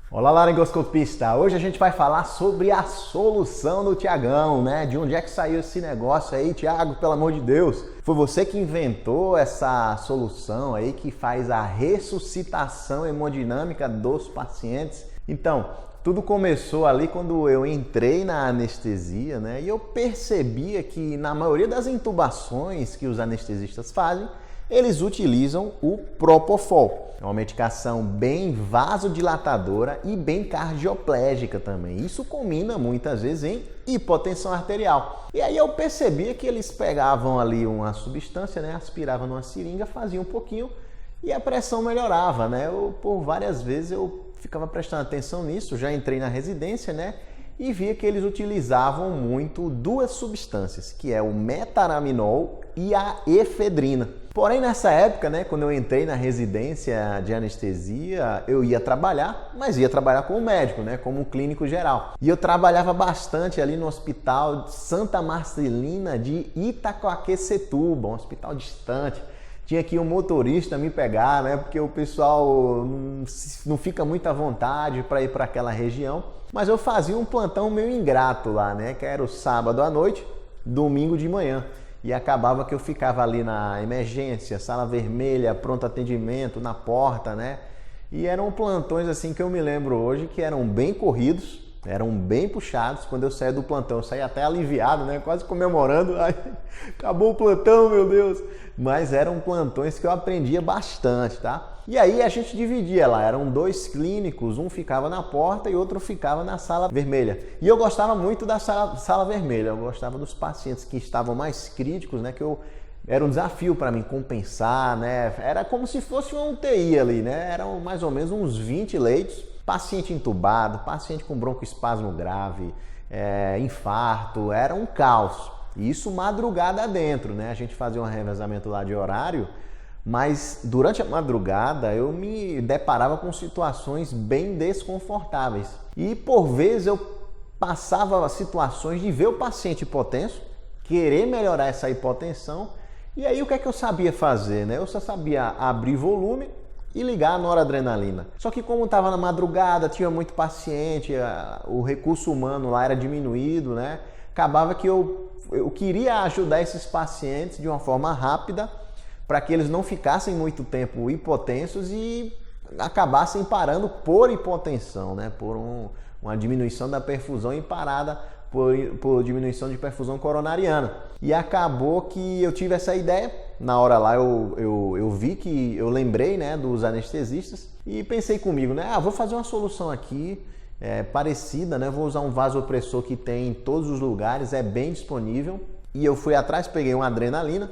Olá, laringoscopista! Hoje a gente vai falar sobre a solução do Tiagão, né? De onde é que saiu esse negócio aí, Tiago, pelo amor de Deus? Foi você que inventou essa solução aí que faz a ressuscitação hemodinâmica dos pacientes? Então, tudo começou ali quando eu entrei na anestesia, né? E eu percebia que na maioria das intubações que os anestesistas fazem, eles utilizam o Propofol. É uma medicação bem vasodilatadora e bem cardioplégica também. Isso combina muitas vezes em hipotensão arterial. E aí eu percebia que eles pegavam ali uma substância, né, aspiravam numa seringa, faziam um pouquinho e a pressão melhorava, né? Por várias vezes eu ficava prestando atenção nisso, já entrei na residência, né? E via que eles utilizavam muito duas substâncias, que é o metaraminol e a efedrina. Porém, nessa época, né, quando eu entrei na residência de anestesia, eu ia trabalhar, mas ia trabalhar como médico, né, como clínico geral. E eu trabalhava bastante ali no Hospital Santa Marcelina de Itacoaquecetuba, um hospital distante. Tinha que um motorista me pegar, né, porque o pessoal não fica muito à vontade para ir para aquela região. Mas eu fazia um plantão meio ingrato lá, né, que era o sábado à noite, domingo de manhã. E acabava que eu ficava ali na emergência, sala vermelha, pronto atendimento, na porta, né? E eram plantões assim que eu me lembro hoje que eram bem corridos, eram bem puxados. Quando eu saía do plantão, eu saía até aliviado, né? Quase comemorando. Ai, acabou o plantão, meu Deus! Mas eram plantões que eu aprendia bastante, tá? E aí a gente dividia lá, eram dois clínicos, um ficava na porta e outro ficava na sala vermelha. E eu gostava muito da sala vermelha, eu gostava dos pacientes que estavam mais críticos, né? Era um desafio para mim compensar, né? Era como se fosse uma UTI ali, né? Eram mais ou menos uns 20 leitos, paciente entubado, paciente com broncoespasmo grave, infarto, era um caos. E isso madrugada dentro, né? A gente fazia um revezamento lá de horário, mas durante a madrugada eu me deparava com situações bem desconfortáveis. E por vezes eu passava situações de ver o paciente hipotenso, querer melhorar essa hipotensão, e aí o que é que eu sabia fazer, né? Eu só sabia abrir volume e ligar a noradrenalina. Só que como estava na madrugada, tinha muito paciente, o recurso humano lá era diminuído, né? Acabava que eu queria ajudar esses pacientes de uma forma rápida para que eles não ficassem muito tempo hipotensos e acabassem parando por hipotensão, né? Por uma diminuição da perfusão e parada por diminuição de perfusão coronariana. E acabou que eu tive essa ideia. Na hora lá eu vi que eu lembrei, né, dos anestesistas e pensei comigo, né? Vou fazer uma solução aqui parecida, né? Vou usar um vasopressor que tem em todos os lugares, é bem disponível. E eu fui atrás, peguei uma adrenalina.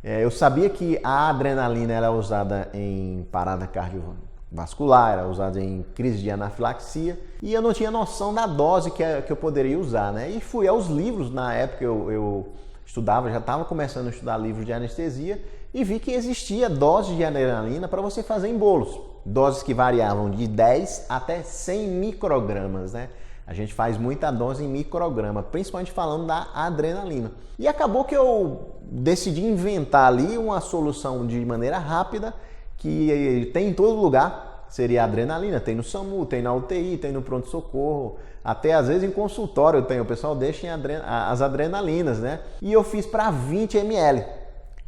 Eu sabia que a adrenalina era usada em parada cardiovascular, era usada em crise de anafilaxia e eu não tinha noção da dose que eu poderia usar, né? E fui aos livros, na época eu estudava, já estava começando a estudar livros de anestesia e vi que existia doses de adrenalina para você fazer em bolos. Doses que variavam de 10 até 100 microgramas, né? A gente faz muita dose em micrograma, principalmente falando da adrenalina. E acabou que eu decidi inventar ali uma solução de maneira rápida que tem em todo lugar. Seria a adrenalina, tem no SAMU, tem na UTI, tem no pronto-socorro, até às vezes em consultório tem, o pessoal deixa as adrenalinas, né? E eu fiz para 20 ml,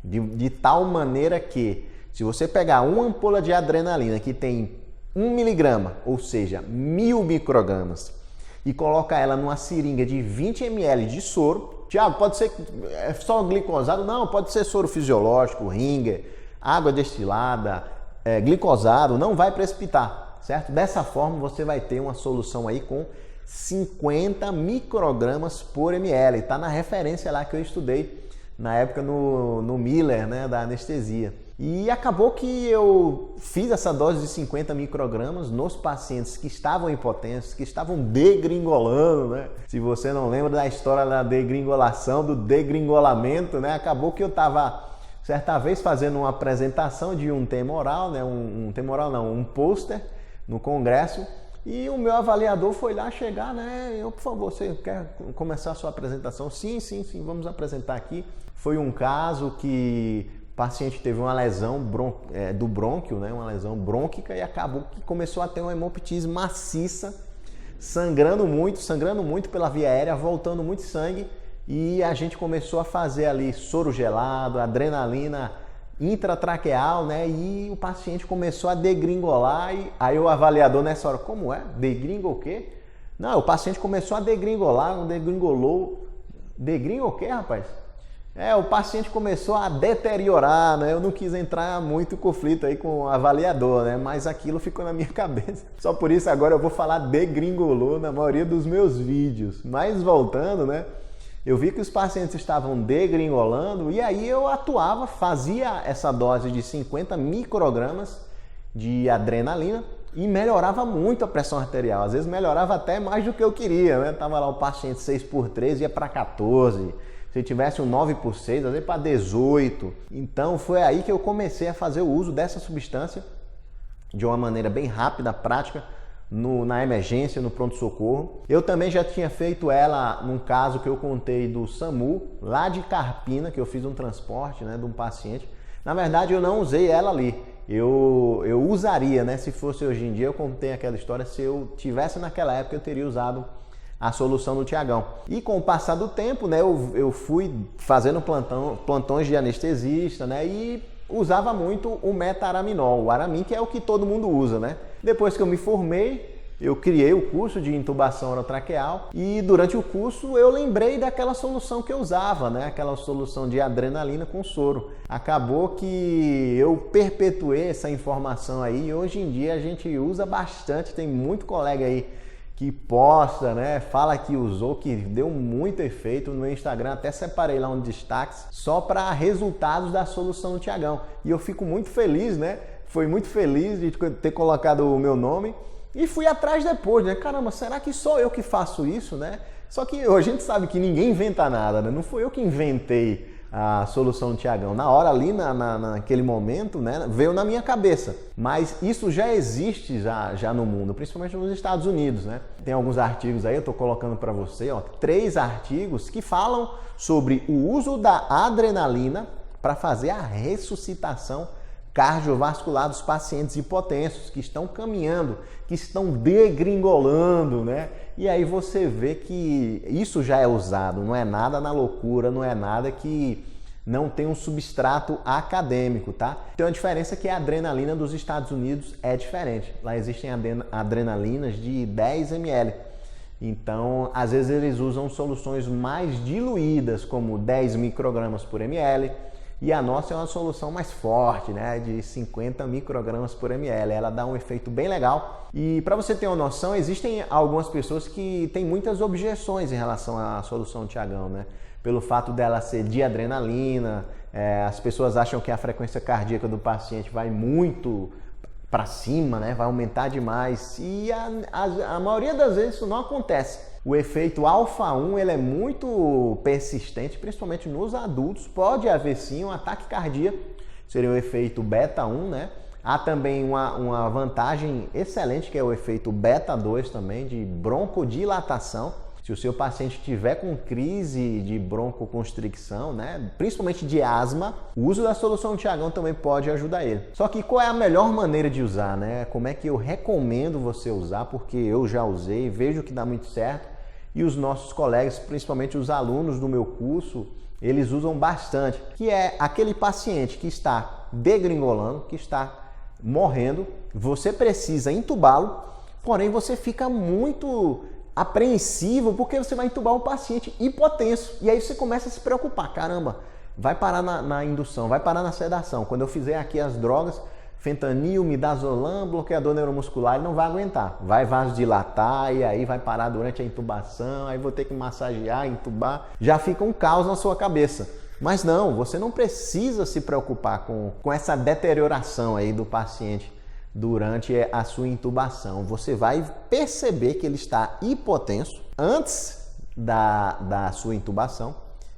de tal maneira que se você pegar uma ampola de adrenalina que tem 1 miligrama, ou seja, 1000 microgramas, e coloca ela numa seringa de 20 ml de soro. Tiago, pode ser só glicosado? Não, pode ser soro fisiológico, Ringer, água destilada, glicosado, não vai precipitar, certo? Dessa forma você vai ter uma solução aí com 50 microgramas por ml. Está na referência lá que eu estudei na época no Miller, né, da anestesia. E acabou que eu fiz essa dose de 50 microgramas nos pacientes que estavam hipotensos, que estavam degringolando, né? Se você não lembra da história da degringolação, do degringolamento, né? Acabou que eu estava, certa vez, fazendo uma apresentação de um temoral, né? Um pôster no congresso, e o meu avaliador foi lá chegar, né? Por favor, você quer começar a sua apresentação? Sim, vamos apresentar aqui. Foi um caso que paciente teve uma lesão do brônquio, né? Uma lesão brônquica e acabou que começou a ter uma hemoptise maciça, sangrando muito pela via aérea, voltando muito sangue e a gente começou a fazer ali soro gelado, adrenalina intratraqueal, né? E o paciente começou a degringolar e aí o avaliador nessa hora, como é? Degringo o quê? Não, o paciente começou a degringolar, degringolou. Degringo o quê, rapaz? O paciente começou a deteriorar, né? Eu não quis entrar muito em conflito aí com o avaliador, né? Mas aquilo ficou na minha cabeça. Só por isso agora eu vou falar degringolou na maioria dos meus vídeos. Mas voltando, né? Eu vi que os pacientes estavam degringolando e aí eu atuava, fazia essa dose de 50 microgramas de adrenalina e melhorava muito a pressão arterial. Às vezes melhorava até mais do que eu queria, né? Tava lá o paciente 6x13, ia para 14. Se tivesse um 9x6, às vezes para 18. Então foi aí que eu comecei a fazer o uso dessa substância de uma maneira bem rápida, prática, na emergência, no pronto-socorro. Eu também já tinha feito ela num caso que eu contei do SAMU, lá de Carpina, que eu fiz um transporte, né, de um paciente. Na verdade, eu não usei ela ali. Eu usaria, né, se fosse hoje em dia, eu contei aquela história, se eu tivesse naquela época, eu teria usado a solução do Tiagão. E com o passar do tempo, né, eu fui fazendo plantões de anestesista, né, e usava muito o metaraminol, o Aramin, que é o que todo mundo usa, né? Depois que eu me formei, eu criei o curso de intubação orotraqueal e durante o curso eu lembrei daquela solução que eu usava, né? Aquela solução de adrenalina com soro. Acabou que eu perpetuei essa informação aí e hoje em dia a gente usa bastante, tem muito colega aí que posta, né? Fala que usou, que deu muito efeito no Instagram, até separei lá um destaques só para resultados da solução do Tiagão. E eu fico muito feliz, né? Fui muito feliz de ter colocado o meu nome e fui atrás depois, né? Caramba, será que sou eu que faço isso, né? Só que a gente sabe que ninguém inventa nada, né? Não foi eu que inventei a solução do Tiagão. Na hora ali, naquele momento, né, veio na minha cabeça. Mas isso já existe já no mundo, principalmente nos Estados Unidos, né? Tem alguns artigos aí, eu estou colocando para você, ó, 3 artigos que falam sobre o uso da adrenalina para fazer a ressuscitação cardiovascular dos pacientes hipotensos que estão caminhando, que estão degringolando, né? E aí você vê que isso já é usado, não é nada na loucura, não é nada que não tem um substrato acadêmico, tá? Tem uma diferença que a adrenalina dos Estados Unidos é diferente. Lá existem adrenalinas de 10 ml. Então, às vezes eles usam soluções mais diluídas, como 10 microgramas por ml, e a nossa é uma solução mais forte, né, de 50 microgramas por ml. Ela dá um efeito bem legal. E para você ter uma noção, existem algumas pessoas que têm muitas objeções em relação à solução Tiagão, né? Pelo fato dela ser de adrenalina, as pessoas acham que a frequência cardíaca do paciente vai muito para cima, né? Vai aumentar demais. E a maioria das vezes isso não acontece. O efeito alfa-1 ele é muito persistente, principalmente nos adultos. Pode haver sim um ataque cardíaco, seria o efeito beta-1, né? Há também uma vantagem excelente que é o efeito beta-2 também, de broncodilatação. Se o seu paciente tiver com crise de broncoconstricção, né, principalmente de asma, o uso da solução Tiagão também pode ajudar ele. Só que qual é a melhor maneira de usar, né? Como é que eu recomendo você usar? Porque eu já usei, vejo que dá muito certo e os nossos colegas, principalmente os alunos do meu curso, eles usam bastante, que é aquele paciente que está degringolando, que está morrendo, você precisa entubá-lo, porém você fica muito apreensivo porque você vai entubar um paciente hipotenso e aí você começa a se preocupar, caramba, vai parar na indução, vai parar na sedação. Quando eu fizer aqui as drogas, fentanil, midazolam, bloqueador neuromuscular, ele não vai aguentar, vai vasodilatar e aí vai parar durante a intubação, aí vou ter que massagear, entubar, já fica um caos na sua cabeça. Mas não, você não precisa se preocupar com essa deterioração aí do paciente durante a sua intubação. Você vai perceber que ele está hipotenso antes da sua intubação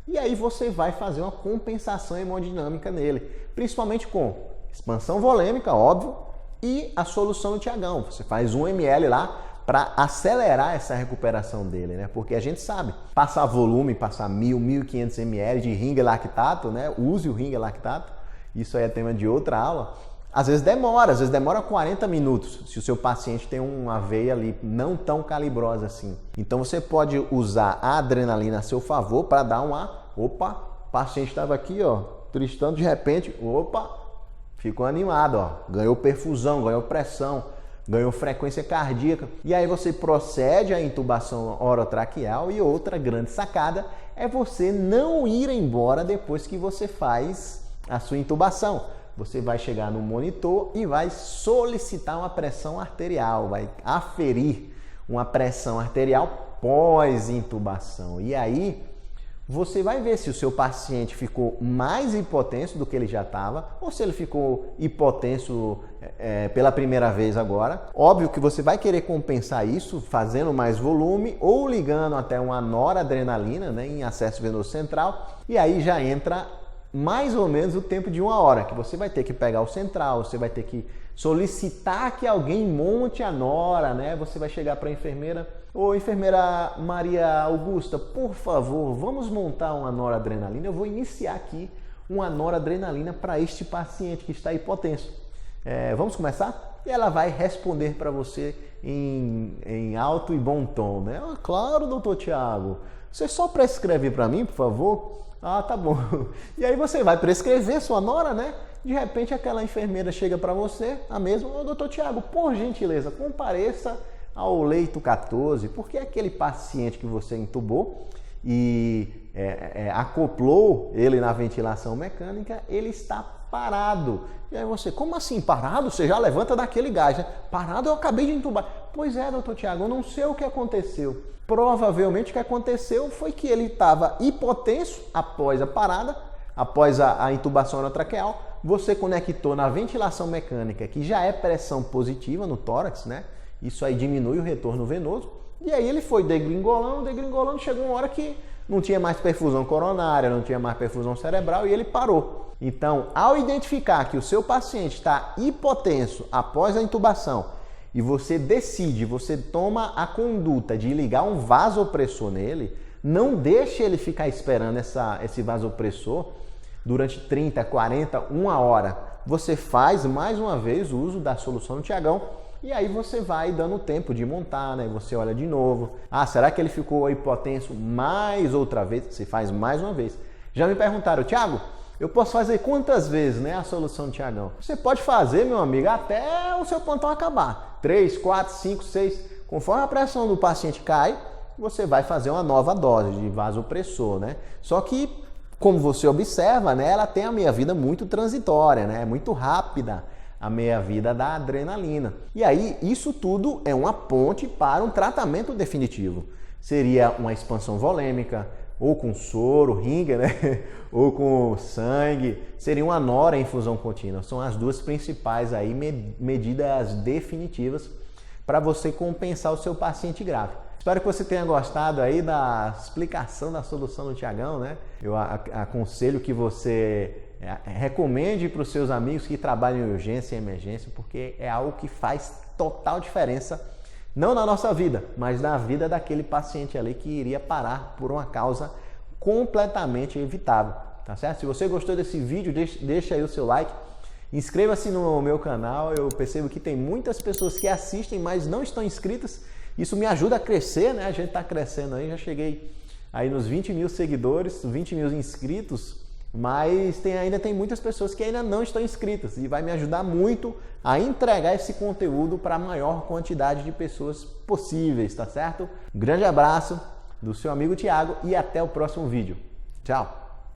e aí você vai fazer uma compensação hemodinâmica nele, principalmente com expansão volêmica, óbvio, e a solução do Tiagão. Você faz 1 ml lá para acelerar essa recuperação dele, né? Porque a gente sabe, passar volume, passar 1.000, 1.500 ml de ringue lactato, né? Use o ringue lactato, isso aí é tema de outra aula. Às vezes demora 40 minutos, se o seu paciente tem uma veia ali não tão calibrosa assim. Então você pode usar a adrenalina a seu favor para dar opa, o paciente estava aqui, ó, tristando, de repente, opa, ficou animado, ó, ganhou perfusão, ganhou pressão, ganhou frequência cardíaca. E aí você procede à intubação orotraqueal. E outra grande sacada é você não ir embora depois que você faz a sua intubação. Você vai chegar no monitor e vai solicitar uma pressão arterial, vai aferir uma pressão arterial pós-intubação. E aí você vai ver se o seu paciente ficou mais hipotenso do que ele já estava, ou se ele ficou hipotenso pela primeira vez agora. Óbvio que você vai querer compensar isso fazendo mais volume ou ligando até uma noradrenalina, né, em acesso venoso central. E aí já entra mais ou menos o tempo de 1 hora, que você vai ter que pegar o central, você vai ter que solicitar que alguém monte a nora, né? Você vai chegar para a enfermeira: ô, enfermeira Maria Augusta, por favor, vamos montar uma noradrenalina. Eu vou iniciar aqui uma noradrenalina para este paciente que está hipotenso. Vamos começar? E ela vai responder para você em alto e bom tom, né? Ah, claro, doutor Tiago. Você só prescreve para mim, por favor? Ah, tá bom. E aí você vai prescrever sua nora, né? De repente aquela enfermeira chega para você, a mesma: ô, doutor Tiago, por gentileza, compareça ao leito 14, porque aquele paciente que você intubou e acoplou ele na ventilação mecânica, ele está parado. E aí você: como assim parado? Você já levanta daquele gás, né? Parado, eu acabei de intubar. Pois é, doutor Tiago, eu não sei o que aconteceu. Provavelmente o que aconteceu foi que ele estava hipotenso após a parada, após a intubação orotraqueal. Você conectou na ventilação mecânica, que já é pressão positiva no tórax, né? Isso aí diminui o retorno venoso. E aí ele foi degringolando, chegou uma hora que não tinha mais perfusão coronária, não tinha mais perfusão cerebral e ele parou. Então, ao identificar que o seu paciente está hipotenso após a intubação e você toma a conduta de ligar um vasopressor nele, não deixe ele ficar esperando esse vasopressor durante 30, 40, 1 hora. Você faz mais uma vez o uso da solução do Tiagão e aí você vai dando tempo de montar, né? Você olha de novo. Ah, será que ele ficou hipotenso mais outra vez? Você faz mais uma vez. Já me perguntaram: Tiago, eu posso fazer quantas vezes, né, a solução do Tiagão? Você pode fazer, meu amigo, até o seu plantão acabar. 3, 4, 5, 6. Conforme a pressão do paciente cai, você vai fazer uma nova dose de vasopressor, né? Só que, como você observa, né, ela tem a meia-vida muito transitória, né? É muito rápida a meia-vida da adrenalina. E aí, isso tudo é uma ponte para um tratamento definitivo. Seria uma expansão volêmica, ou com soro, ringa, né? Ou com sangue, seria uma nora infusão contínua. São as duas principais aí medidas definitivas para você compensar o seu paciente grave. Espero que você tenha gostado aí da explicação da solução do Tiagão, né? Eu aconselho que você recomende para os seus amigos que trabalham em urgência e emergência, porque é algo que faz total diferença, não na nossa vida, mas na vida daquele paciente ali que iria parar por uma causa completamente evitável, tá certo? Se você gostou desse vídeo, deixa aí o seu like, inscreva-se no meu canal. Eu percebo que tem muitas pessoas que assistem, mas não estão inscritas. Isso me ajuda a crescer, né? A gente está crescendo aí, já cheguei aí nos 20 mil seguidores, 20 mil inscritos, mas ainda tem muitas pessoas que ainda não estão inscritas e vai me ajudar muito a entregar esse conteúdo para a maior quantidade de pessoas possíveis, tá certo? Um grande abraço do seu amigo Tiago e até o próximo vídeo. Tchau!